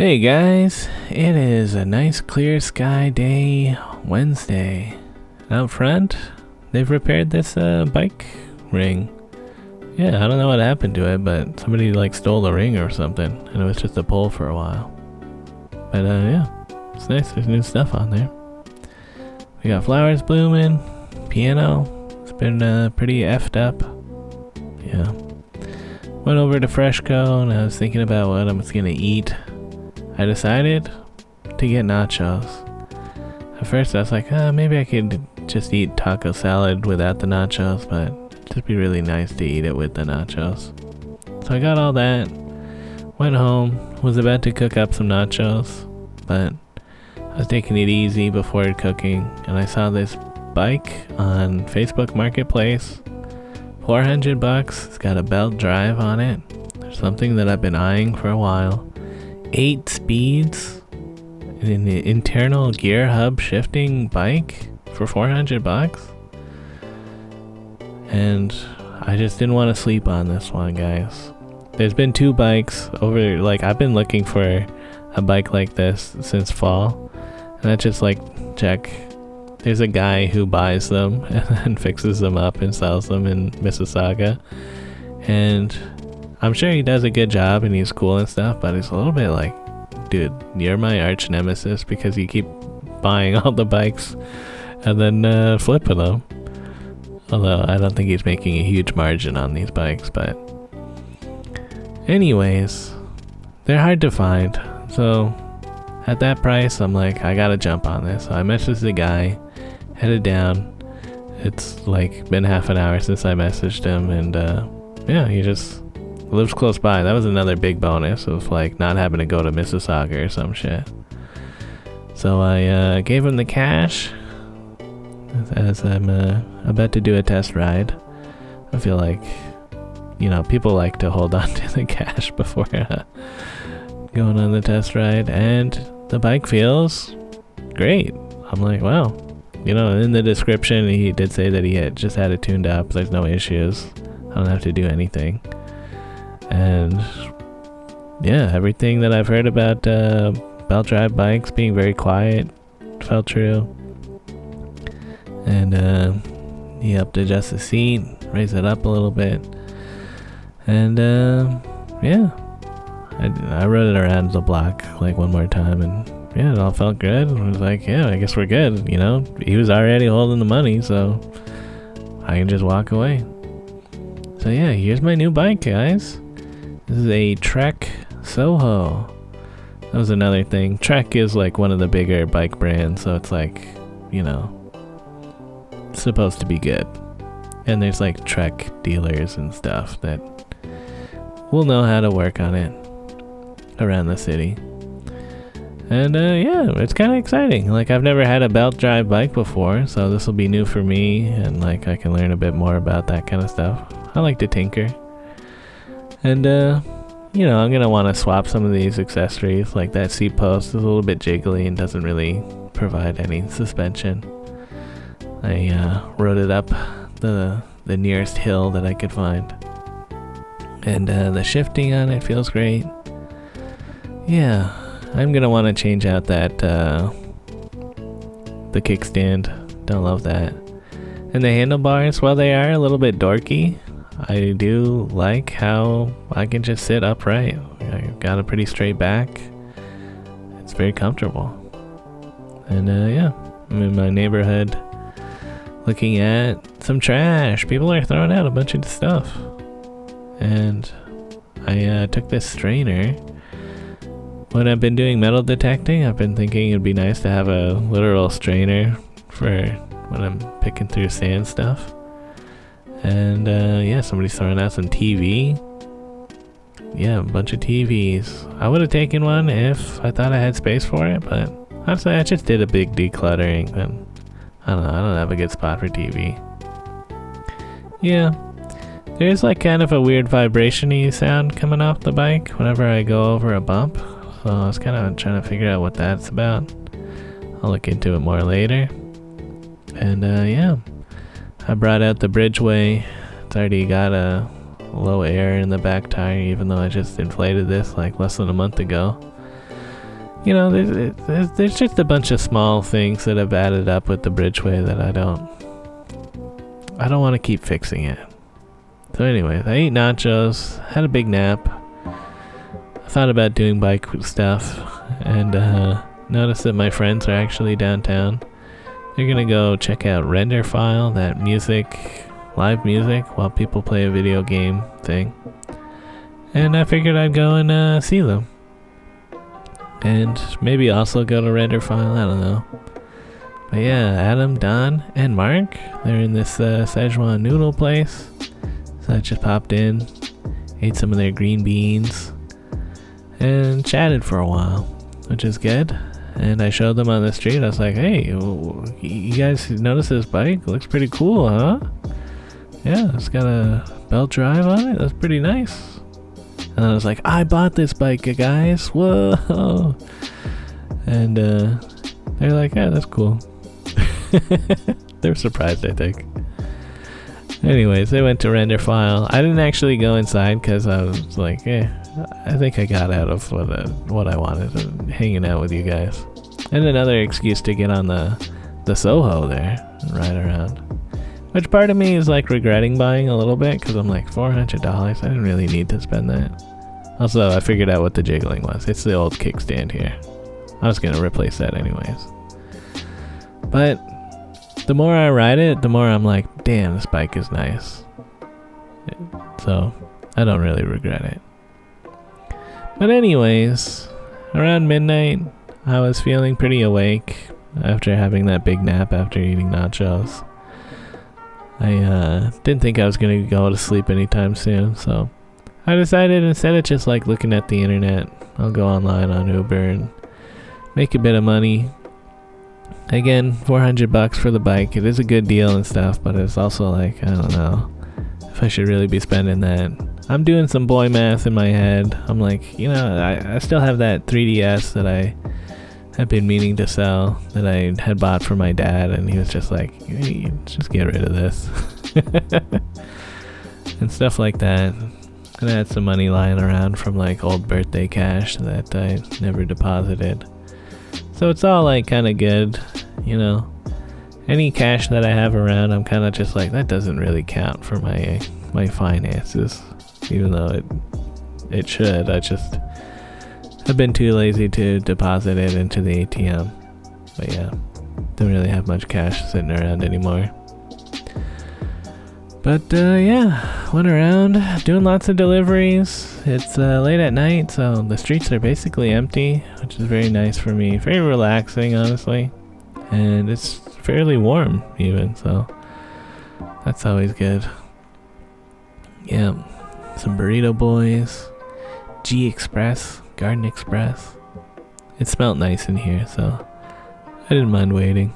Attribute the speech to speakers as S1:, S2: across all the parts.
S1: Hey guys, it is a nice clear sky day, Wednesday. Out front, they've repaired this bike ring. Yeah, I don't know what happened to it, but somebody stole the ring or something, and it was just a pole for a while. But yeah, it's nice, there's new stuff on there. We got flowers blooming, piano, it's been pretty effed up. Yeah. Went over to Freshco and I was thinking about what I was gonna eat. I decided to get nachos. At first I was like, maybe I could just eat taco salad without the nachos, but it'd just be really nice to eat it with the nachos. So I got all that, went home, was about to cook up some nachos, but I was taking it easy before cooking, and I saw this bike on Facebook Marketplace, $400, it's got a belt drive on it, something that I've been eyeing for a while. 8 speeds, an internal gear hub shifting bike for $400, and I just didn't want to sleep on this one, guys. There's been 2 bikes over, I've been looking for a bike like this since fall, and I just check. There's a guy who buys them and fixes them up and sells them in Mississauga, and I'm sure he does a good job and he's cool and stuff, but he's a little bit dude, you're my arch nemesis because you keep buying all the bikes and then flipping them. Although I don't think he's making a huge margin on these bikes, but anyways, they're hard to find. So at that price, I'm like, I gotta jump on this. So I messaged the guy, headed down. It's been half an hour since I messaged him, and yeah, he just lives close by. That was another big bonus of not having to go to Mississauga or some shit. So I gave him the cash as I'm about to do a test ride. I feel people like to hold on to the cash before going on the test ride, and the bike feels great. I'm like, wow. In the description he did say that he had just had it tuned up. There's no issues. I don't have to do anything. And yeah, everything that I've heard about belt drive bikes being very quiet felt true. And he helped adjust the seat, raise it up a little bit. And yeah, I rode it around the block one more time, and yeah, it all felt good. I was like, yeah, I guess we're good. He was already holding the money, so I can just walk away. So yeah, here's my new bike, guys. This is a Trek Soho. That was another thing. Trek is one of the bigger bike brands, so it's supposed to be good. And there's Trek dealers and stuff that will know how to work on it around the city. And yeah, it's kind of exciting. I've never had a belt drive bike before, so this will be new for me, and I can learn a bit more about that kind of stuff. I like to tinker. And I'm gonna want to swap some of these accessories. That seat post is a little bit jiggly and doesn't really provide any suspension. I rode it up the nearest hill that I could find, and the shifting on it feels great. Yeah, I'm gonna want to change out that the kickstand. Don't love that. And the handlebars, while they are a little bit dorky, I do like how I can just sit upright. I got a pretty straight back. It's very comfortable. And yeah, I'm in my neighborhood looking at some trash. People are throwing out a bunch of stuff. And I took this strainer. When I've been doing metal detecting, I've been thinking it'd be nice to have a literal strainer for when I'm picking through sand stuff. And yeah, somebody's throwing out some TV. Yeah, a bunch of TVs. I would have taken one if I thought I had space for it, but honestly, I just did a big decluttering, and I don't know, I don't have a good spot for TV. Yeah, there's kind of a weird vibration-y sound coming off the bike whenever I go over a bump, so I was kind of trying to figure out what that's about. I'll look into it more later. And yeah, I brought out the Bridgeway. It's already got a low air in the back tire, even though I just inflated this less than a month ago. you know, there's just a bunch of small things that have added up with the Bridgeway that I don't want to keep fixing it. So anyways, I ate nachos, had a big nap. I thought about doing bike stuff, and noticed that my friends are actually downtown. They're gonna go check out Render File, that live music, while people play a video game thing. And I figured I'd go and see them. And maybe also go to Render File, I don't know. But yeah, Adam, Don, and Mark, they're in this Szechuan noodle place. So I just popped in, ate some of their green beans, and chatted for a while, which is good. And I showed them on the street. I was like, hey, you guys notice this bike? Looks pretty cool, huh? Yeah, it's got a belt drive on it. That's pretty nice. And I was like, I bought this bike, guys. Whoa. And they're like, yeah, that's cool. They're surprised, I think. Anyways, they went to Render File. I didn't actually go inside because I was like, I think I got out of what I wanted, hanging out with you guys. And another excuse to get on the Soho there and ride around. Which part of me is like regretting buying a little bit because I'm like, $400, I didn't really need to spend that. Also, I figured out what the jiggling was. It's the old kickstand here. I was going to replace that anyways. But the more I ride it, the more I'm like, damn, this bike is nice. So I don't really regret it. But anyways, around midnight, I was feeling pretty awake after having that big nap after eating nachos. I didn't think I was going to go to sleep anytime soon, so I decided instead of just like looking at the internet, I'll go online on Uber and make a bit of money. Again, $400 for the bike. It is a good deal and stuff, but it's also like, I don't know if I should really be spending that. I'm doing some boy math in my head. I'm like, you know, I still have that 3DS that I have been meaning to sell, that I had bought for my dad, and he was just like, hey, just get rid of this. And stuff like that. And I had some money lying around from like old birthday cash that I never deposited. So it's all like kind of good, you know. Any cash that I have around, I'm kind of just like, that doesn't really count for my finances, even though it should. I just have been too lazy to deposit it into the ATM. But yeah, don't really have much cash sitting around anymore. But yeah, went around doing lots of deliveries. It's late at night, so the streets are basically empty, which is very nice for me. Very relaxing, honestly. And it's fairly warm even, so that's always good. Yeah, some burrito boys, G Express, Garden Express. It smelled nice in here, so I didn't mind waiting.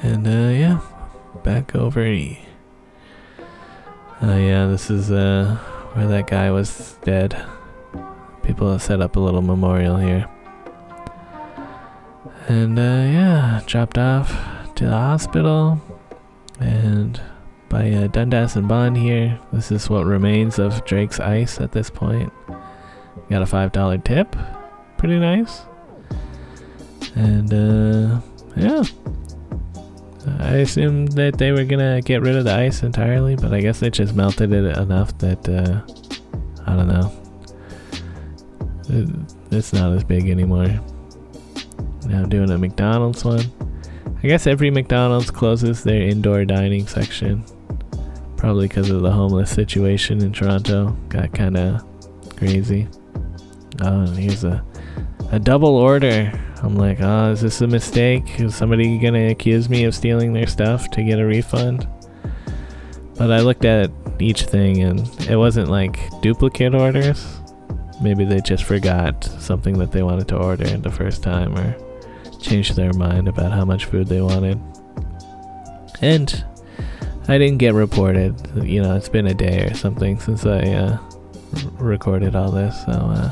S1: And yeah, back over. Yeah, this is where that guy was dead. People have set up a little memorial here. And yeah, dropped off to the hospital. And by Dundas and Bond here, this is what remains of Drake's Ice at this point. Got a $5 tip. Pretty nice. And yeah. I assumed that they were gonna get rid of the ice entirely, but I guess they just melted it enough that, I don't know. It's not as big anymore. Now I'm doing a McDonald's one. I guess every McDonald's closes their indoor dining section. Probably because of the homeless situation in Toronto. Got kinda crazy. Oh, and here's a double order. I'm like, oh, is this a mistake? Is somebody gonna accuse me of stealing their stuff to get a refund? But I looked at each thing and it wasn't like duplicate orders. Maybe they just forgot something that they wanted to order the first time, or changed their mind about how much food they wanted. And I didn't get reported. You know, it's been a day or something since I recorded all this, so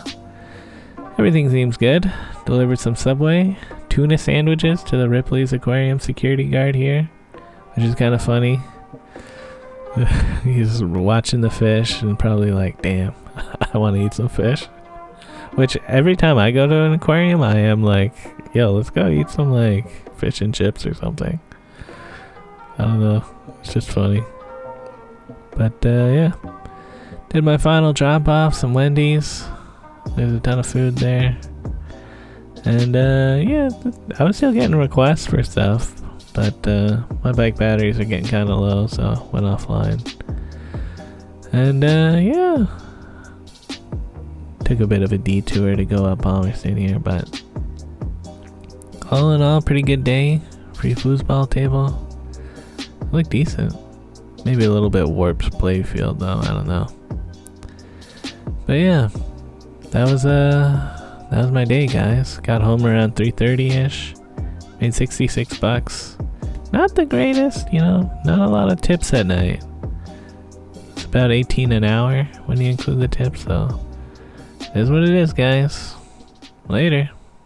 S1: everything seems good. Delivered some Subway tuna sandwiches to the Ripley's Aquarium security guard here, which is kind of funny. He's watching the fish and probably like, damn, I want to eat some fish. Which every time I go to an aquarium, I am like, yo, let's go eat some like fish and chips or something. I don't know. It's just funny. But yeah. Did my final drop off, some Wendy's. There's a ton of food there. And yeah, I was still getting requests for stuff. But my bike batteries are getting kind of low, so I went offline. And yeah. Took a bit of a detour to go up Palmerston here, but all in all, pretty good day. Free foosball table. Looked decent. Maybe a little bit warped playfield though, I don't know. But yeah, that was my day, guys. Got home around 3:30ish. Made $66. Not the greatest, you know, not a lot of tips at night. It's about 18 an hour when you include the tips, so it is what it is, guys. Later.